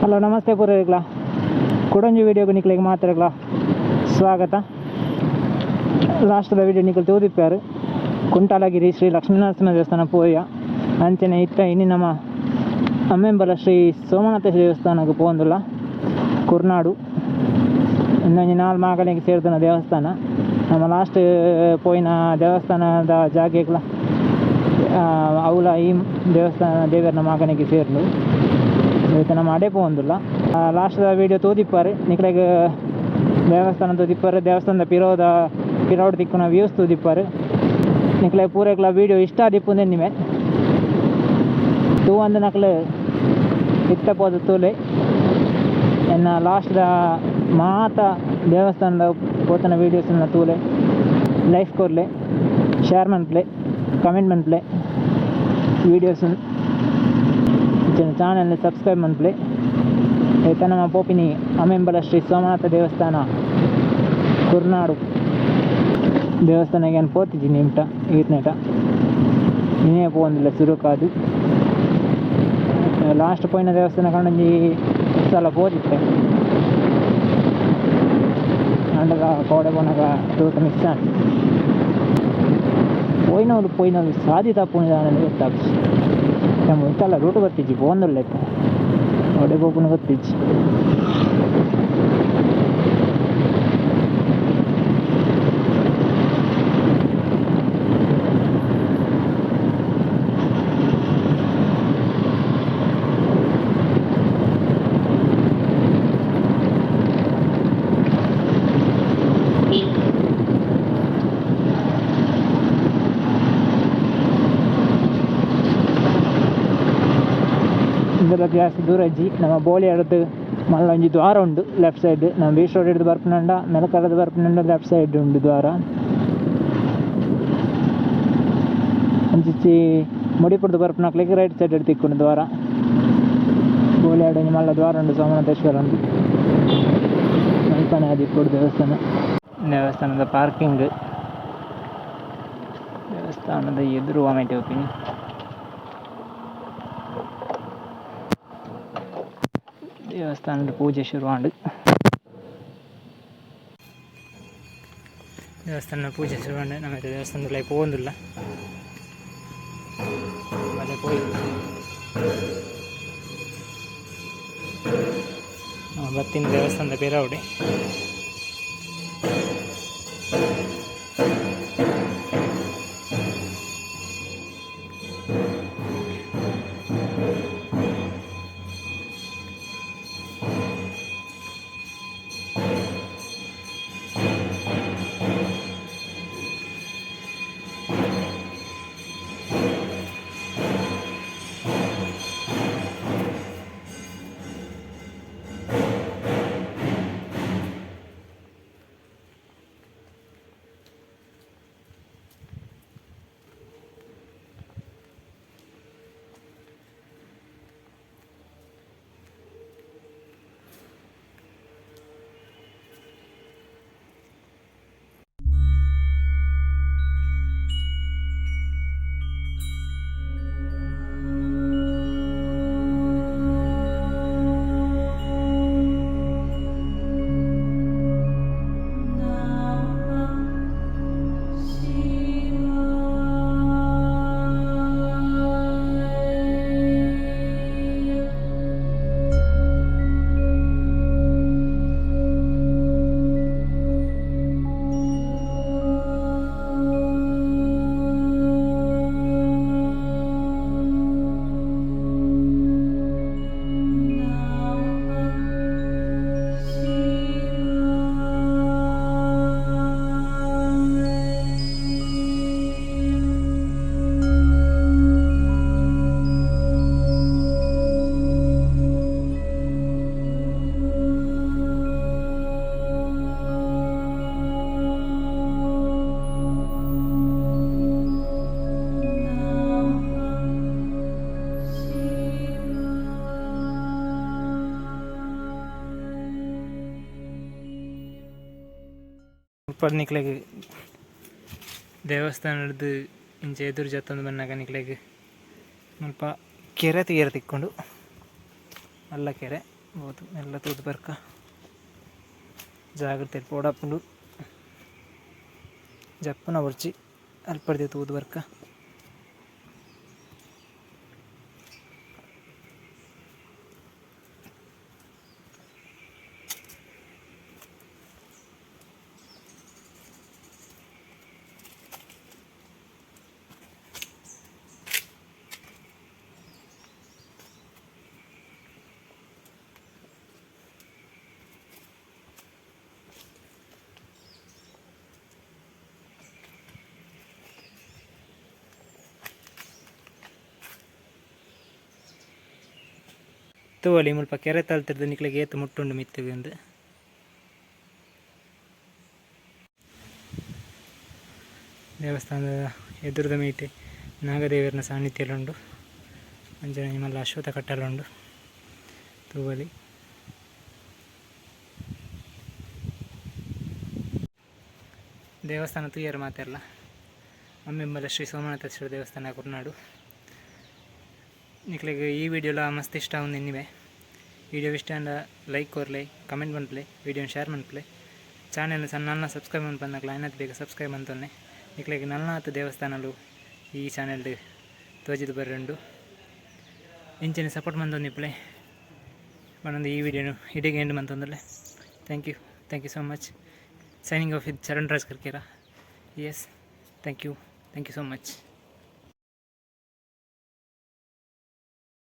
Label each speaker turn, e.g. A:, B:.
A: Hello ನಮಸ್ತೆ ಪೂರೈಗ್ಲಾ ಕೊಡಂಜಿ ವೀಡಿಯೋಗೆ ನಿಕ್ಲಿಗೆ ಮಾತಾಡ್ಲಾ ಸ್ವಾಗತ. ಲಾಸ್ಟ್ದ video Nikhil ತೋದಿಪ್ಪಾರು ಕುಂಟಾಲಗಿರಿ Shri Lakshminarasimha ದೇವಸ್ಥಾನ ಪೋಯ ಅಂಚನೆ ಇತ್ತ ಇನ್ನು ನಮ್ಮ ಅಮ್ಮೆಂಬಲ ಶ್ರೀ ಸೋಮನಾಥೇಶ್ವರ ದೇವಸ್ಥಾನಕ್ಕೆ ಪೋಂದುಲ್ಲ ಕುರ್ನಾಡು ಇನ್ನೊಂದು 4 ಮಾಗಲಿಗೆ ಸೇರ್ತಾನ ದೇವಸ್ಥಾನ. ನಮ್ಮ ಲಾಸ್ಟ್ ಪೋಯಿನ ದೇವಸ್ಥಾನದ ಜಾಗೆಗಳ ಅವಳ ಈ ದೇವಸ್ಥಾನ ದೇವರ ಮಾಗನಿಗೆ ಸೇರ್ಲು ಇವತ್ತು ನಮ್ಮ ಅಡೆ ಪೋಂದಿಲ್ಲ. ಲಾಸ್ಟ್ ವೀಡಿಯೋ ತೋದಿಪ್ಪಾರು ನಿಕ್ಲೆಗೆ ದೇವಸ್ಥಾನ ತೋದಿಪ್ಪಾರು, ದೇವಸ್ಥಾನದ ಪಿರೋಡ್ ದಿಕ್ಕುನ ವ್ಯೂಸ್ ತೋದಿಪ್ಪಾರು. ನಿಕ್ಲೆಗೆ ಪೂರೈಕ್ಲ ವೀಡಿಯೋ ಇಷ್ಟ ಆದಿಪ್ಪುಂದೆ ನಿಮೆ ತೂ ಒಂದು ನಕ್ಲು ಇತ್ತ ಪೋದು ತೂಲೆ ಎನ್ನ ಲಾಸ್ಟ್ದ ಮಾತ ದೇವಸ್ಥಾನದ ಪೋತನ ವೀಡಿಯೋಸ್ನ ತೂಲೆ ಲೈಕ್ ಕೊರ್ಲೆ, ಶೇರ್ ಮನ್ಪ್ಲೆ, ಕಮೆಂಟ್ ಮನ್ಪ್ಲೆ, ವೀಡಿಯೋಸ್ ಚಾನಲ್ನ ಸಬ್ಸ್ಕ್ರೈಬ್ ಮನ್ಪ್ಲೆ. ಐತ ನಮ್ಮ ಪೋಪಿನಿ ಅಮ್ಮೆಂಬಲ ಶ್ರೀ ಸೋಮನಾಥ ದೇವಸ್ಥಾನ ಕುರ್ನಾಡು ದೇವಸ್ಥಾನಕ್ಕೆ ಏನು ಪೋತಿದ್ದಿ ನಿಮ್ಟ ಈತ್ನೇಟ ನೀನೇ ಪೋಂದಿಲ್ಲ ಸುರುಕಾದು. ಲಾಸ್ಟ್ ಪೋಯಿನ ದೇವಸ್ಥಾನ ಕಂಡೊಂಜಿ ಸಲ ಪೋದಿತ್ತೆ ಅಂಡಗ ಕೋಡೆ ಪೋನಾಗ ತೂತ ಮಿಸ್ ಆಗಿ ಪೋಯಿನವ್ರು ಸಾದಿ ತಪ್ಪುಣಿದ ಗೊತ್ತಾಗ್ತಿ. ನಮ್ಮ ಇಷ್ಟೆಲ್ಲ ರೂಟ್ ಗೊತ್ತಿಜ್ಜಿ ಪೋಂದಿಲ್ಲ ಇತ್ತು ಒಡೆ ಪೋಪುನ ಗೊತ್ತಿಜ್ಜಿ. ಇದೆಲ್ಲ ಜಾಸ್ತಿ ದೂರ ಇಜ್ಜಿ ನಮ್ಮ ಬೋಲಿಯಾರದ್ದು ಮಲ್ಲ ಒಂಜಿ ದ್ವಾರ ಉಂಡು ಲೆಫ್ಟ್ ಸೈಡ್. ನಮ್ಮ ಬೀಚ್ ರೋಡ್ ಹಿಡಿದು ಬರ್ಪುನಂಡ ಮೆಲಕರದ ಬರ್ಪುನಂಡ ಲೆಫ್ಟ್ ಸೈಡ್ ಉಂಡು ದ್ವಾರ. ಅಂಚಿಚ್ಚಿ ಮುಡಿಪುರದು ಬರ್ಪುನಕ್ಲಿಗೆ ರೈಟ್ ಸೈಡ್ ಹಿಡಿದು ತಿಕ್ಕೊಂಡು ದ್ವಾರ. ಬೋಲಿಯಾಡ ಮಲ್ಲ ದ್ವಾರ ಉಂಡು ಸೋಮನಾಥೇಶ್ವರ ಉಂಡು ಮಲ್ಪನೆ ಆದಿಪ್ಪುಡು ದೇವಸ್ಥಾನದ ಪಾರ್ಕಿಂಗ್. ದೇವಸ್ಥಾನದ ಎದುರು ವಾಮೆಂಟ್ ಹೋಗ್ತೀನಿ. ದೇವಸ್ಥಾನದ ಪೂಜೆ ಶುರುವಾಂಡು. ದೇವಸ್ಥಾನದ ಪೂಜೆ ಶುರುವಾಂಡು ನಮ್ಮ ದೇವಸ್ಥಾನದಲ್ಲಿ ಪೋಂದಿಲ್ಲ ಮನೆ ಪೋಯಿ ಬತ್ತಿನ ದೇವಸ್ಥಾನದ ಪೇರಾವಡೆ. ನಿಕ್ಲೆಗೆ ದೇವಸ್ಥಾನದ ಇಂಚೆ ಎದುರು ಜತ್ತೊಂದು ಬನ್ನಾಗ ನಿಕ್ಲೆಗೆ ಸ್ವಲ್ಪ ಕೆರೆ ತಿಕ್ಕೊಂಡು ಅಲ್ಲ ಕೆರೆ ಬೋದು ಎಲ್ಲ ತೂದು ಬರ್ಕ ಜಾಗ್ರತೆ ಪೋಡಪ್ಪುಂಡು ಜಪ್ಪುನ ಬರ್ಚಿ ಅಲ್ಪಡ್ದೆ ತೂದು ಬರ್ಕ ತೂವಲಿ ಮುಲ್ಪ ಕೆರೆ ತಲ್ತಿರ್ದು ನಿಕ್ಲಿಗೆ ಏತು ಮುಟ್ಟುಂಡು ಮಿತ್ತಿಗೆ ಅಂದು ದೇವಸ್ಥಾನದ ಎದುರದ ಮೀಟೆ ನಾಗದೇವರನ ಸಾನ್ನಿಧ್ಯಲುಂಡು ಅಂಜನೆ ನಿಮ್ಮಲ್ಲ ಅಶ್ವತ್ಥ ಕಟ್ಟಲುಂಡು ತೂವಲಿ ದೇವಸ್ಥಾನ ತೂಯರು ಮಾತೆಲ್ಲ ಅಮ್ಮೆಂಬಲ ಶ್ರೀ ಸೋಮನಾಥೇಶ್ವರ ದೇವಸ್ಥಾನ ಕುರ್ನಾಡು ನಿಕ್ಲಿಗೆ ಈ ವಿಡಿಯೋಲ ಮಸ್ತ್ ಇಷ್ಟ ಒಂದು ಇನ್ನಿವೆ ವಿಡಿಯೋ ಇಷ್ಟ ಅಂದ ಲೈಕ್ ಕೊರ್ಲೆ ಕಮೆಂಟ್ ಬಂದ್ಲೆ ವಿಡಿಯೋನ ಶೇರ್ ಮಾಡ್ಲೆ ಚಾನೆಲ್ ನನ್ನ ಸಬ್ಸ್ಕ್ರೈಬ್ ಮಾಡಿ ಬಂದಾಗಲ ಐನತ್ತು ಬೇಗ ಸಬ್ಸ್ಕ್ರೈಬ್ ಅಂತೊನ್ನೆ ನಿಕ್ಲಿಗೆ ನಲ್ನಾತ್ತು ದೇವಸ್ಥಾನಲು ಈ ಚಾನೆಲ್ ತೋಜಿದು ಬರುಂಡು ಇಂಚಿನ ಸಪೋರ್ಟ್ ಮಂತೊಂದಿಪ್ಪಲೆ ಒಂದೊಂದು ಈ ವಿಡಿಯೋನು ಇಡೀಗೆ ಎಂಡ್ ಮಂತೊಂದಲೆ thank you so much signing off with Charan Raj Karkera ಎಸ್ ಥ್ಯಾಂಕ್ ಯು ಸೋ ಮಚ್.